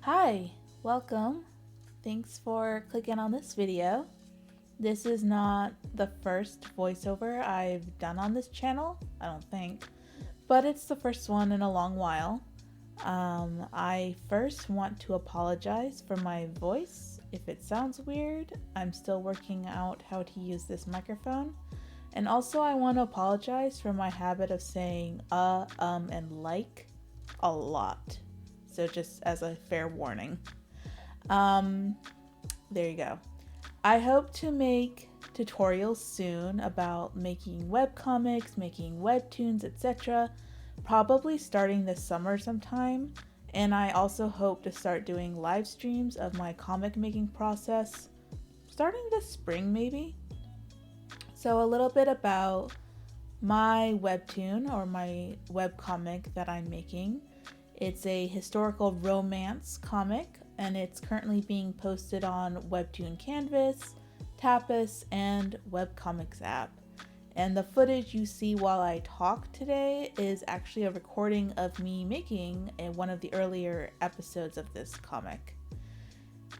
Hi, welcome. Thanks for clicking on this video. This is not the first voiceover I've done on this channel, I don't think, but it's the first one in a long while. I first want to apologize for my voice. If it sounds weird, I'm still working out how to use this microphone. And also I want to apologize for my habit of saying and like a lot. So just as a fair warning. There you go. I hope to make tutorials soon about making webcomics, making webtoons, etc. Probably starting this summer sometime. And I also hope to start doing live streams of my comic making process starting this spring maybe. So a little bit about my webtoon or my webcomic that I'm making. It's a historical romance comic, and it's currently being posted on Webtoon Canvas, Tapas, and Webcomics app. And the footage you see while I talk today is actually a recording of me making one of the earlier episodes of this comic.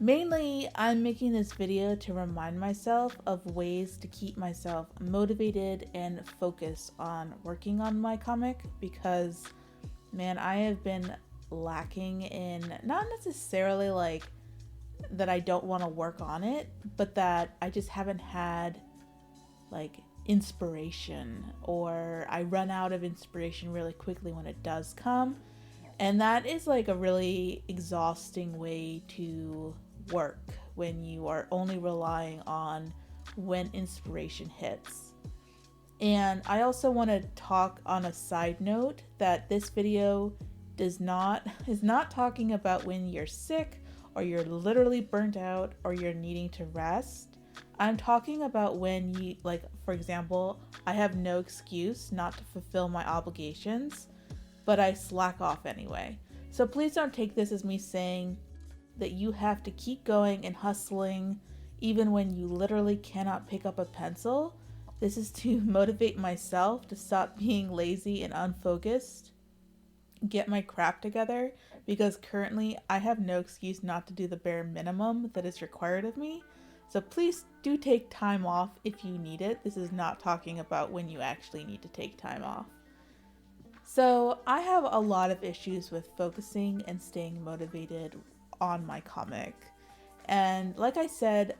Mainly, I'm making this video to remind myself of ways to keep myself motivated and focused on working on my comic because man, I have been lacking in not necessarily like that I don't want to work on it, but that I just haven't had like inspiration, or I run out of inspiration really quickly when it does come. And that is like a really exhausting way to work when you are only relying on when inspiration hits. And I also want to talk on a side note that this video is not talking about when you're sick or you're literally burnt out or you're needing to rest. I'm talking about when you, like, for example, I have no excuse not to fulfill my obligations, but I slack off anyway. So please don't take this as me saying that you have to keep going and hustling even when you literally cannot pick up a pencil. This is to motivate myself to stop being lazy and unfocused, get my crap together, because currently I have no excuse not to do the bare minimum that is required of me. So please do take time off if you need it. This is not talking about when you actually need to take time off. So I have a lot of issues with focusing and staying motivated on my comic. And like I said,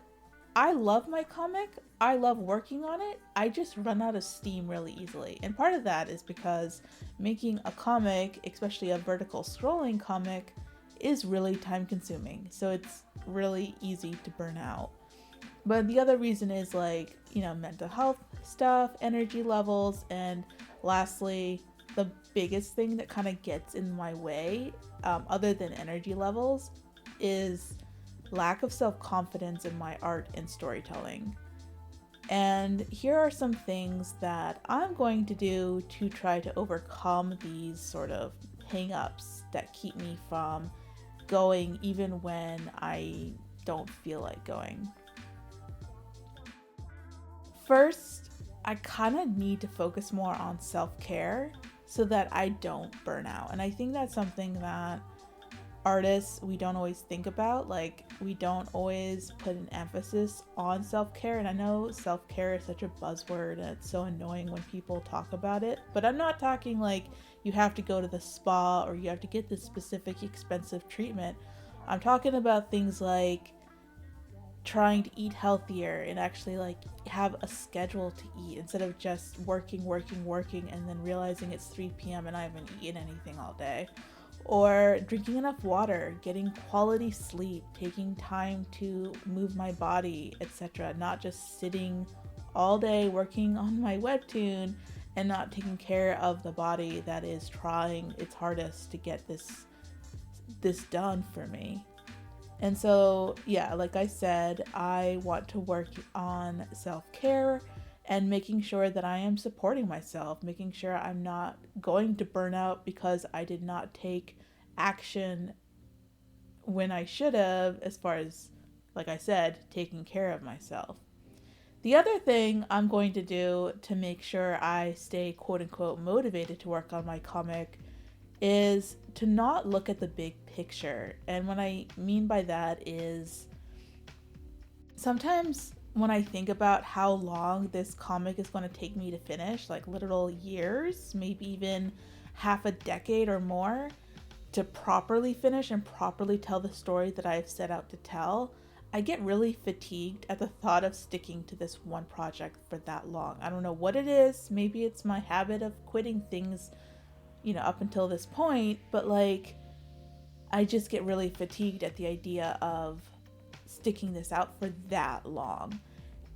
I love my comic, I love working on it, I just run out of steam really easily. And part of that is because making a comic, especially a vertical scrolling comic, is really time consuming. So it's really easy to burn out. But the other reason is like, mental health stuff, energy levels, and lastly, the biggest thing that kind of gets in my way, other than energy levels, is lack of self-confidence in my art and storytelling. And here are some things that I'm going to do to try to overcome these sort of hang-ups that keep me from going even when I don't feel like going. First, I kind of need to focus more on self-care so that I don't burn out. And I think that's something that artists, we don't always think about. Like, we don't always put an emphasis on self-care. And I know self-care is such a buzzword and it's so annoying when people talk about it, but I'm not talking like you have to go to the spa or you have to get this specific expensive treatment. I'm talking about things like trying to eat healthier and actually like have a schedule to eat instead of just working and then realizing it's 3 p.m. and I haven't eaten anything all day. Or drinking enough water, getting quality sleep, taking time to move my body, etc. Not just sitting all day working on my webtoon and not taking care of the body that is trying its hardest to get this done for me. And so, yeah, like I said, I want to work on self-care and making sure that I am supporting myself, making sure I'm not going to burn out because I did not take action when I should have, as far as, like I said, taking care of myself. The other thing I'm going to do to make sure I stay quote unquote motivated to work on my comic is to not look at the big picture. And what I mean by that is sometimes when I think about how long this comic is going to take me to finish, like literal years, maybe even half a decade or more, to properly finish and properly tell the story that I've set out to tell, I get really fatigued at the thought of sticking to this one project for that long. I don't know what it is. Maybe it's my habit of quitting things, up until this point, but like, I just get really fatigued at the idea of sticking this out for that long.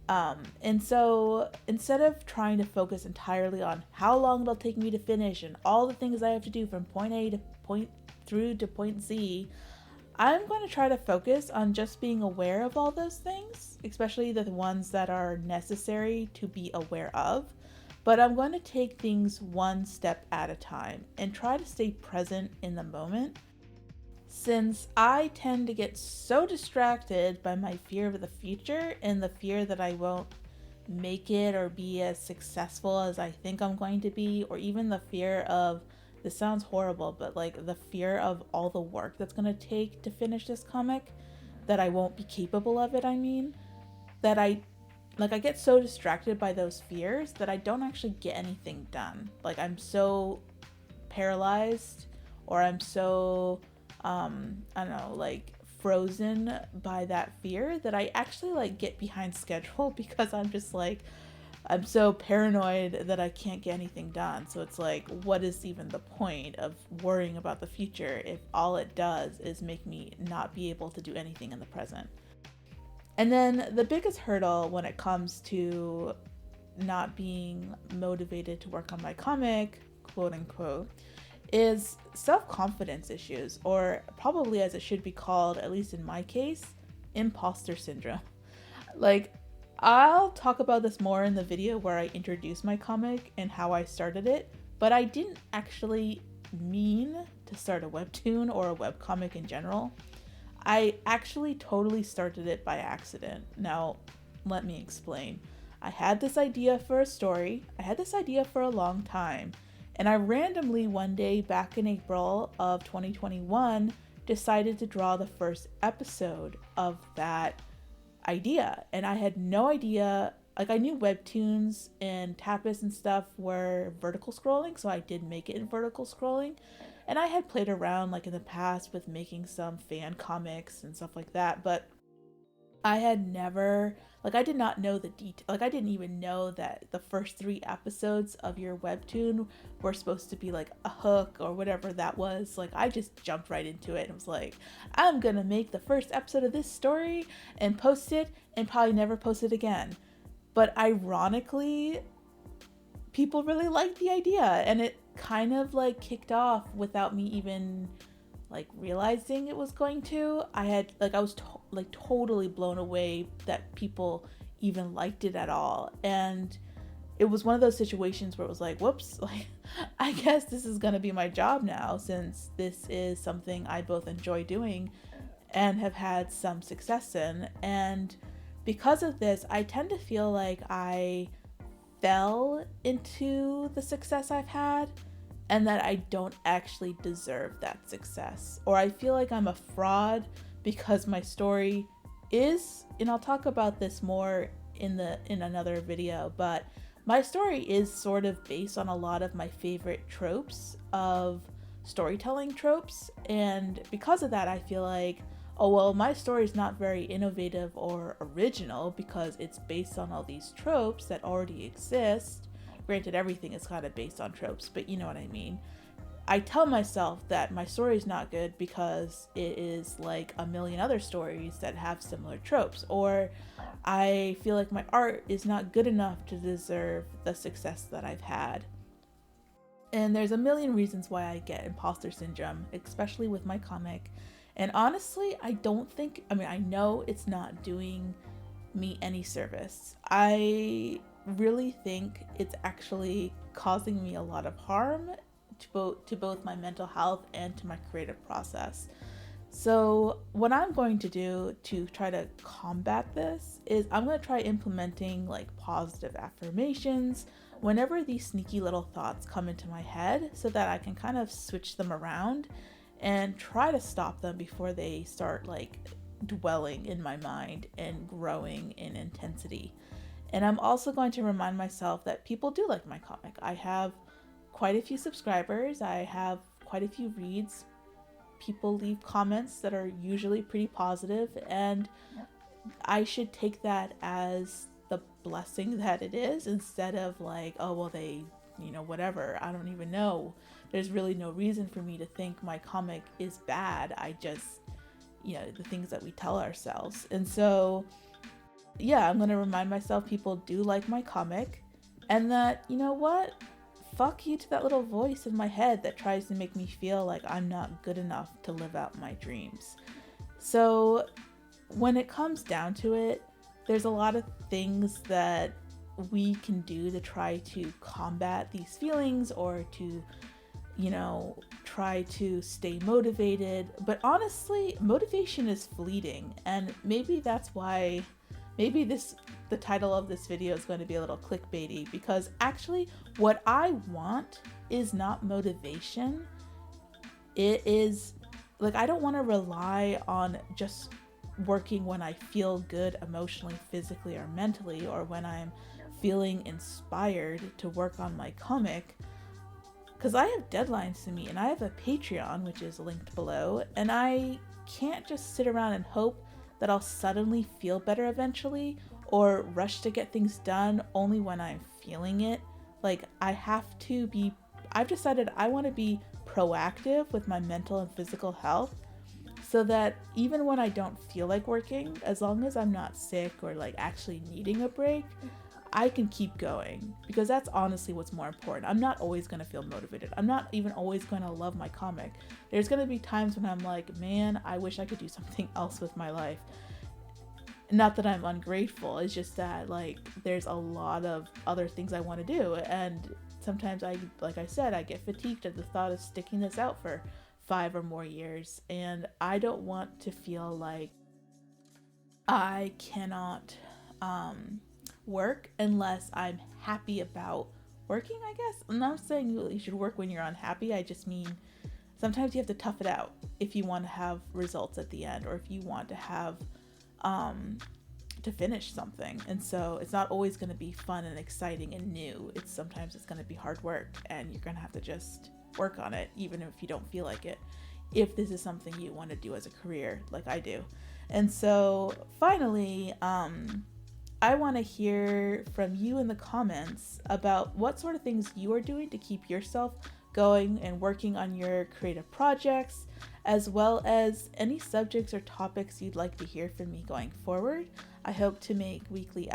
And so instead of trying to focus entirely on how long it'll take me to finish and all the things I have to do from point A to point through to point Z, I'm going to try to focus on just being aware of all those things, especially the ones that are necessary to be aware of. But I'm going to take things one step at a time and try to stay present in the moment, since I tend to get so distracted by my fear of the future and the fear that I won't make it or be as successful as I think I'm going to be, or even the fear of, this sounds horrible, but like the fear of all the work that's going to take to finish this comic, that I won't be capable of it, that I get so distracted by those fears that I don't actually get anything done. Like I'm so paralyzed, or I'm so frozen by that fear that I actually get behind schedule, because I'm so paranoid that I can't get anything done. So it's like, what is even the point of worrying about the future if all it does is make me not be able to do anything in the present? And then the biggest hurdle when it comes to not being motivated to work on my comic, quote unquote, is self-confidence issues, or probably as it should be called, at least in my case, imposter syndrome. I'll talk about this more in the video where I introduce my comic and how I started it, but I didn't actually mean to start a webtoon or a webcomic in general. I actually totally started it by accident. Now, let me explain. I had this idea for a story. I had this idea for a long time. And I randomly one day back in April of 2021 decided to draw the first episode of that idea. And I had no idea, I knew webtoons and tapas and stuff were vertical scrolling, so I did make it in vertical scrolling. And I had played around in the past with making some fan comics and stuff like that, but I had never, I did not know the detail. I didn't even know that the first 3 episodes of your webtoon were supposed to be a hook or whatever that was. I just jumped right into it and was like, I'm gonna make the first episode of this story and post it and probably never post it again. But ironically, people really liked the idea, and it kind of kicked off without me even realizing it was going to. I was totally blown away that people even liked it at all. And it was one of those situations where it was whoops, I guess this is gonna be my job now, since this is something I both enjoy doing and have had some success in. And because of this, I tend to feel like I fell into the success I've had, and that I don't actually deserve that success. Or I feel like I'm a fraud because my story is, and I'll talk about this more in another video, but my story is sort of based on a lot of my favorite tropes of storytelling tropes. And because of that, I feel like, oh, well, my story is not very innovative or original because it's based on all these tropes that already exist. Granted, everything is kind of based on tropes, but you know what I mean. I tell myself that my story is not good because it is like a million other stories that have similar tropes, or I feel like my art is not good enough to deserve the success that I've had. And there's a million reasons why I get imposter syndrome, especially with my comic. And honestly, I know it's not doing me any service. I really think it's actually causing me a lot of harm to both my mental health and to my creative process. So what I'm going to do to try to combat this is I'm going to try implementing positive affirmations, whenever these sneaky little thoughts come into my head so that I can kind of switch them around and try to stop them before they start like dwelling in my mind and growing in intensity. And I'm also going to remind myself that people do like my comic. I have quite a few subscribers, I have quite a few reads. People leave comments that are usually pretty positive, and I should take that as the blessing that it is, instead of like, oh, well, they, whatever. I don't even know. There's really no reason for me to think my comic is bad. I just, the things that we tell ourselves. And so, yeah, I'm going to remind myself people do like my comic, and that, you know what? Fuck you to that little voice in my head that tries to make me feel like I'm not good enough to live out my dreams. So when it comes down to it, there's a lot of things that we can do to try to combat these feelings, or to, try to stay motivated. But honestly, motivation is fleeting, and maybe that's why the title of this video is going to be a little clickbaity, because actually what I want is not motivation. It is like, I don't want to rely on just working when I feel good emotionally, physically, or mentally, or when I'm feeling inspired to work on my comic, because I have deadlines to meet, and I have a Patreon, which is linked below, and I can't just sit around and hope that I'll suddenly feel better eventually, or rush to get things done only when I'm feeling it. Like, I've decided I want to be proactive with my mental and physical health, so that even when I don't feel like working, as long as I'm not sick or like actually needing a break, I can keep going, because that's honestly what's more important. I'm not always going to feel motivated. I'm not even always going to love my comic. There's going to be times when I'm like, man, I wish I could do something else with my life. Not that I'm ungrateful, it's just that like there's a lot of other things I want to do, and sometimes I get fatigued at the thought of sticking this out for 5 or more years, and I don't want to feel like I cannot work unless I'm happy about working, I guess. I'm not saying you should work when you're unhappy. I just mean sometimes you have to tough it out if you want to have results at the end, or if you want to have to finish something. And so it's not always going to be fun and exciting and new. Sometimes it's going to be hard work, and you're going to have to just work on it, even if you don't feel like it, if this is something you want to do as a career like I do. And so finally, I want to hear from you in the comments about what sort of things you are doing to keep yourself going and working on your creative projects, as well as any subjects or topics you'd like to hear from me going forward. I hope to make weekly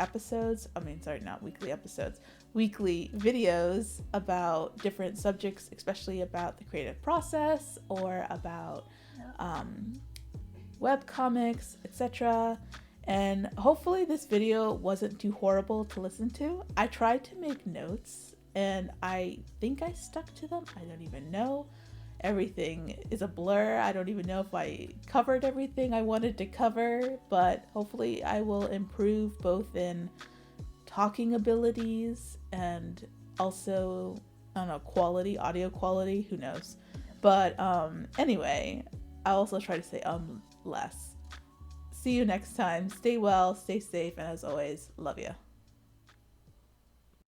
videos about different subjects, especially about the creative process, or about webcomics, etc. And hopefully this video wasn't too horrible to listen to. I tried to make notes, and I think I stuck to them. I don't even know. Everything is a blur. I don't even know if I covered everything I wanted to cover, but hopefully I will improve both in talking abilities and also, I don't know, quality, audio quality, who knows. But anyway, I'll also try to say less. See you next time. Stay well, stay safe, and as always, love ya.